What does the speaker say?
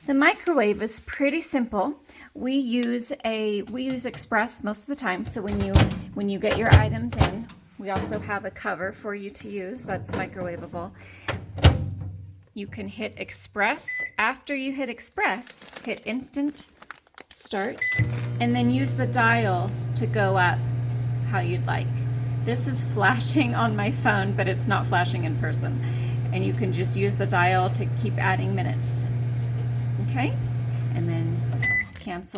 The microwave is pretty simple. We use Express most of the time, so when you get your items in, we also have a cover for you to use that's microwavable. You can hit Express. After you hit Express, hit Instant Start, and then use the dial to go up how you'd like. This is flashing on my phone, but it's not flashing in person. And you can just use the dial to keep adding minutes. Okay? And then cancel.